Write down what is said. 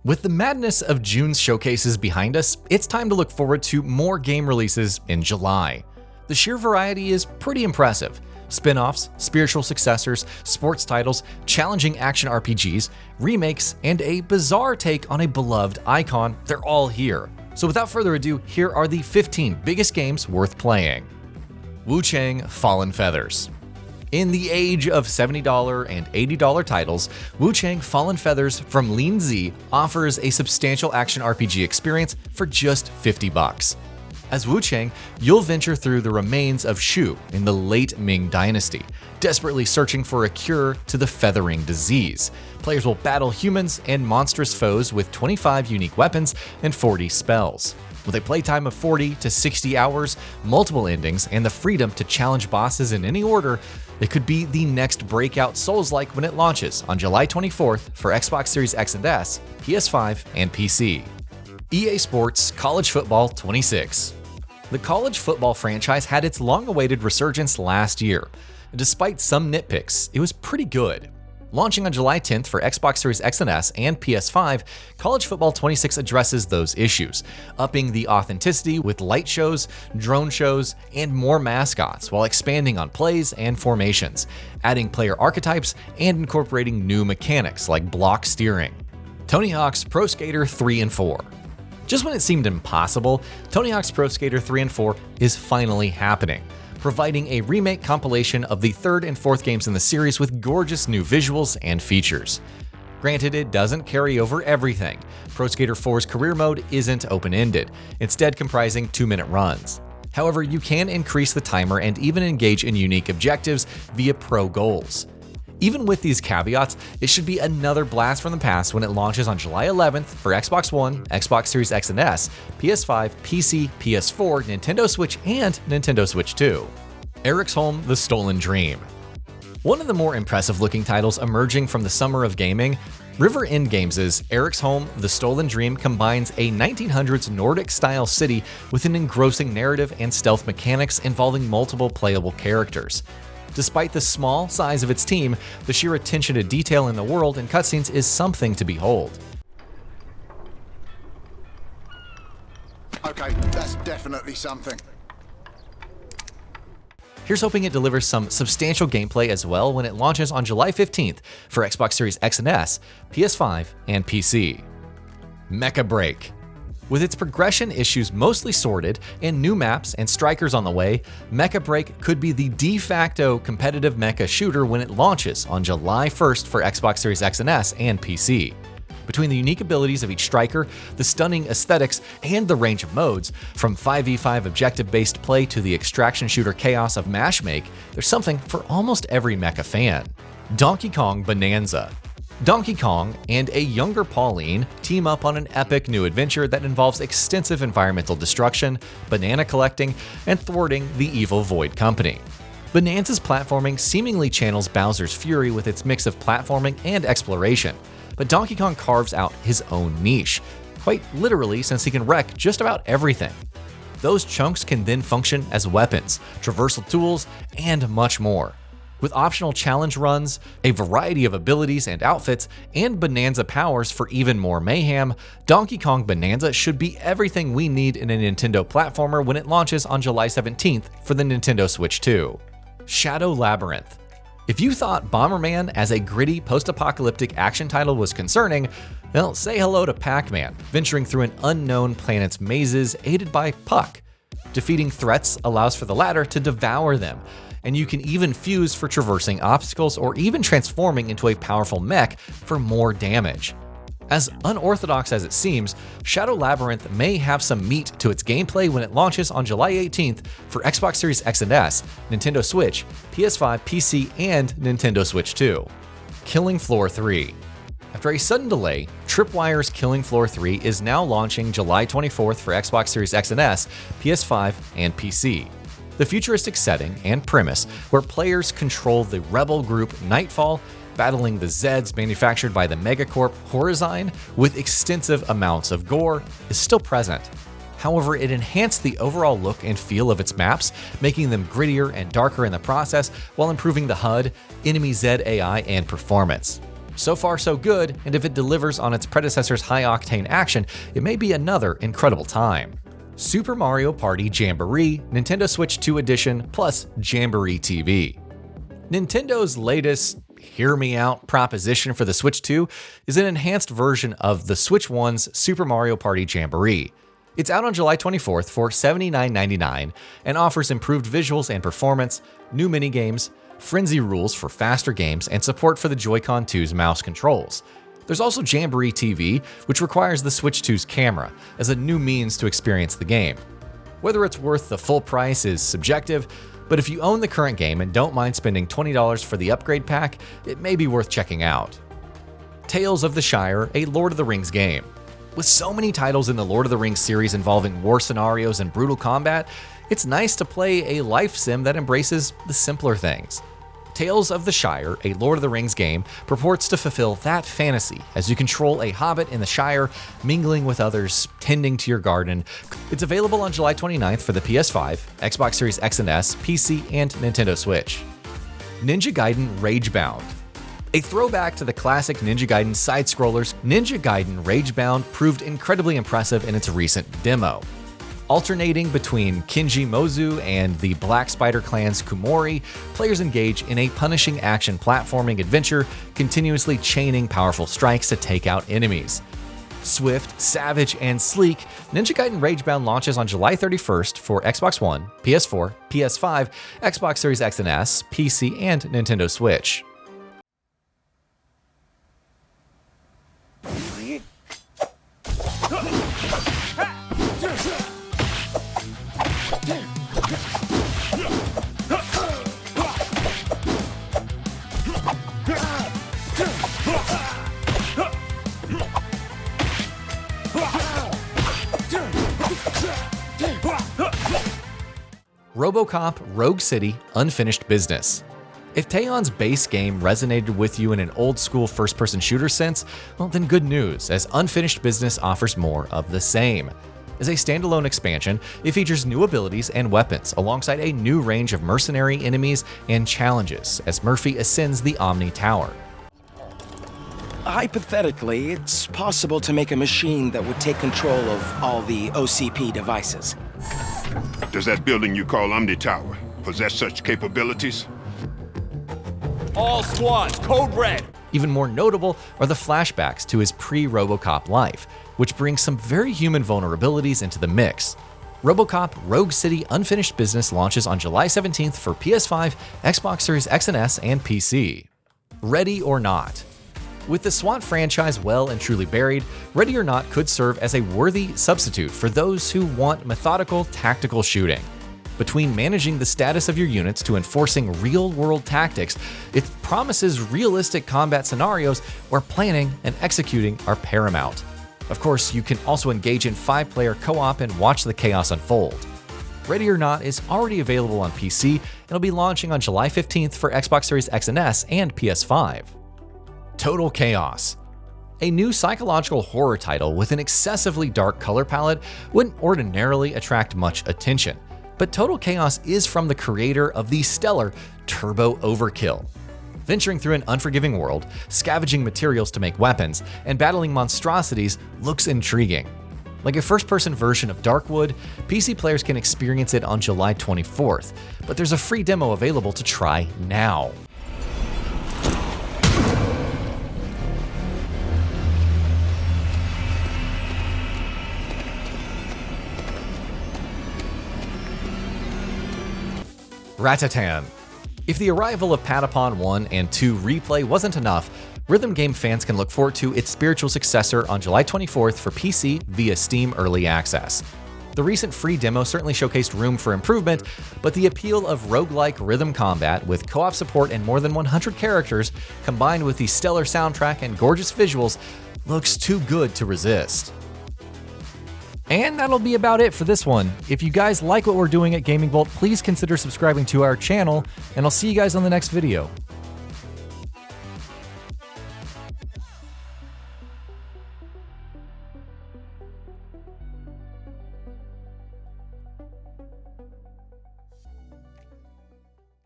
With the madness of June's showcases behind us, it's time to look forward to more game releases in July. The sheer variety is pretty impressive. Spin-offs, spiritual successors, sports titles, challenging action RPGs, remakes, and a bizarre take on a beloved icon, they're all here. So without further ado, here are the 15 biggest games worth playing. Wuchang Fallen Feathers. In the age of $70 and $80 titles, Wuchang Fallen Feathers from Lean Z offers a substantial action RPG experience for just $50. As Wuchang, you'll venture through the remains of Shu in the late Ming Dynasty, desperately searching for a cure to the feathering disease. Players will battle humans and monstrous foes with 25 unique weapons and 40 spells. With a playtime of 40 to 60 hours, multiple endings, and the freedom to challenge bosses in any order, it could be the next breakout Souls-like when it launches on July 24th for Xbox Series X and S, PS5, and PC. EA Sports College Football 26. The college football franchise had its long-awaited resurgence last year. Despite some nitpicks, it was pretty good. Launching on July 10th for Xbox Series X and S and PS5, College Football 26 addresses those issues, upping the authenticity with light shows, drone shows, and more mascots while expanding on plays and formations, adding player archetypes, and incorporating new mechanics like block steering. Tony Hawk's Pro Skater 3 and 4. Just when it seemed impossible, Tony Hawk's Pro Skater 3 and 4 is finally happening, providing a remake compilation of the third and fourth games in the series with gorgeous new visuals and features. Granted, it doesn't carry over everything. Pro Skater 4's career mode isn't open-ended, instead comprising 2-minute runs. However, you can increase the timer and even engage in unique objectives via pro goals. Even with these caveats, it should be another blast from the past when it launches on July 11th for Xbox One, Xbox Series X and S, PS5, PC, PS4, Nintendo Switch, and Nintendo Switch 2. Eriksholm: The Stolen Dream. One of the more impressive-looking titles emerging from the summer of gaming, River End Games' Eriksholm: The Stolen Dream combines a 1900s Nordic-style city with an engrossing narrative and stealth mechanics involving multiple playable characters. Despite the small size of its team, the sheer attention to detail in the world and cutscenes is something to behold. Okay, that's definitely something. Here's hoping it delivers some substantial gameplay as well when it launches on July 15th for Xbox Series X and S, PS5, and PC. Mecca Break. With its progression issues mostly sorted and new maps and strikers on the way, Mecca Break could be the de facto competitive mecha shooter when it launches on July 1st for Xbox Series X and S and PC. Between the unique abilities of each striker, the stunning aesthetics, and the range of modes, from 5v5 objective-based play to the extraction shooter chaos of Matchmake, there's something for almost every mecha fan. Donkey Kong Bananza. Donkey Kong and a younger Pauline team up on an epic new adventure that involves extensive environmental destruction, banana collecting, and thwarting the evil Void Company. Bonanza's platforming seemingly channels Bowser's fury with its mix of platforming and exploration, but Donkey Kong carves out his own niche, quite literally since he can wreck just about everything. Those chunks can then function as weapons, traversal tools, and much more. With optional challenge runs, a variety of abilities and outfits, and Bonanza powers for even more mayhem, Donkey Kong Bananza should be everything we need in a Nintendo platformer when it launches on July 17th for the Nintendo Switch 2. Shadow Labyrinth. If you thought Bomberman as a gritty post-apocalyptic action title was concerning, well, say hello to Pac-Man, venturing through an unknown planet's mazes aided by Puck. Defeating threats allows for the latter to devour them, and you can even fuse for traversing obstacles or even transforming into a powerful mech for more damage. As unorthodox as it seems, Shadow Labyrinth may have some meat to its gameplay when it launches on July 18th for Xbox Series X and S, Nintendo Switch, PS5, PC, and Nintendo Switch 2. Killing Floor 3. After a sudden delay, Tripwire's Killing Floor 3 is now launching July 24th for Xbox Series X and S, PS5, and PC. The futuristic setting and premise, where players control the rebel group Nightfall, battling the Zeds manufactured by the Megacorp Horizon with extensive amounts of gore, is still present. However, it enhanced the overall look and feel of its maps, making them grittier and darker in the process while improving the HUD, enemy Zed AI, and performance. So far so good, and if it delivers on its predecessor's high-octane action, it may be another incredible time. Super Mario Party Jamboree Nintendo Switch 2 Edition plus Jamboree TV. Nintendo's latest hear me out proposition for the Switch 2 is an enhanced version of the Switch 1's Super Mario Party Jamboree. It's out on July 24th for $79.99 and offers improved visuals and performance, new minigames, frenzy rules for faster games, and support for the Joy-Con 2's mouse controls. There's also Jamboree TV, which requires the Switch 2's camera as a new means to experience the game. Whether it's worth the full price is subjective, but if you own the current game and don't mind spending $20 for the upgrade pack, it may be worth checking out. Tales of the Shire, a Lord of the Rings game. With so many titles in the Lord of the Rings series involving war scenarios and brutal combat, it's nice to play a life sim that embraces the simpler things. Tales of the Shire, a Lord of the Rings game, purports to fulfill that fantasy as you control a hobbit in the Shire, mingling with others, tending to your garden. It's available on July 29th for the PS5, Xbox Series X and S, PC, and Nintendo Switch. Ninja Gaiden Ragebound. A throwback to the classic Ninja Gaiden side-scrollers, Ninja Gaiden Ragebound proved incredibly impressive in its recent demo. Alternating between Kinji Mozu and the Black Spider Clan's Kumori, players engage in a punishing action platforming adventure, continuously chaining powerful strikes to take out enemies. Swift, savage, and sleek, Ninja Gaiden Ragebound launches on July 31st for Xbox One, PS4, PS5, Xbox Series X and S, PC, and Nintendo Switch. Robocop Rogue City Unfinished Business. If Taeon's base game resonated with you in an old-school first-person shooter sense, well then good news, as Unfinished Business offers more of the same. As a standalone expansion, it features new abilities and weapons, alongside a new range of mercenary enemies and challenges, as Murphy ascends the Omni Tower. Hypothetically, it's possible to make a machine that would take control of all the OCP devices. Does that building you call Omni Tower possess such capabilities? All squads, code red! Even more notable are the flashbacks to his pre-Robocop life, which brings some very human vulnerabilities into the mix. Robocop Rogue City Unfinished Business launches on July 17th for PS5, Xbox Series X and S, and PC. Ready or Not. With the SWAT franchise well and truly buried, Ready or Not could serve as a worthy substitute for those who want methodical, tactical shooting. Between managing the status of your units to enforcing real-world tactics, it promises realistic combat scenarios where planning and executing are paramount. Of course, you can also engage in 5-player co-op and watch the chaos unfold. Ready or Not is already available on PC and will be launching on July 15th for Xbox Series X and S and PS5. Total Chaos. A new psychological horror title with an excessively dark color palette wouldn't ordinarily attract much attention, but Total Chaos is from the creator of the stellar Turbo Overkill. Venturing through an unforgiving world, scavenging materials to make weapons, and battling monstrosities looks intriguing. Like a first-person version of Darkwood, PC players can experience it on July 24th, but there's a free demo available to try now. Ratatan. If the arrival of Patapon 1 and 2 Replay wasn't enough, rhythm game fans can look forward to its spiritual successor on July 24th for PC via Steam Early Access. The recent free demo certainly showcased room for improvement, but the appeal of roguelike rhythm combat with co-op support and more than 100 characters, combined with the stellar soundtrack and gorgeous visuals, looks too good to resist. And that'll be about it for this one. If you guys like what we're doing at GamingBolt, please consider subscribing to our channel, and I'll see you guys on the next video.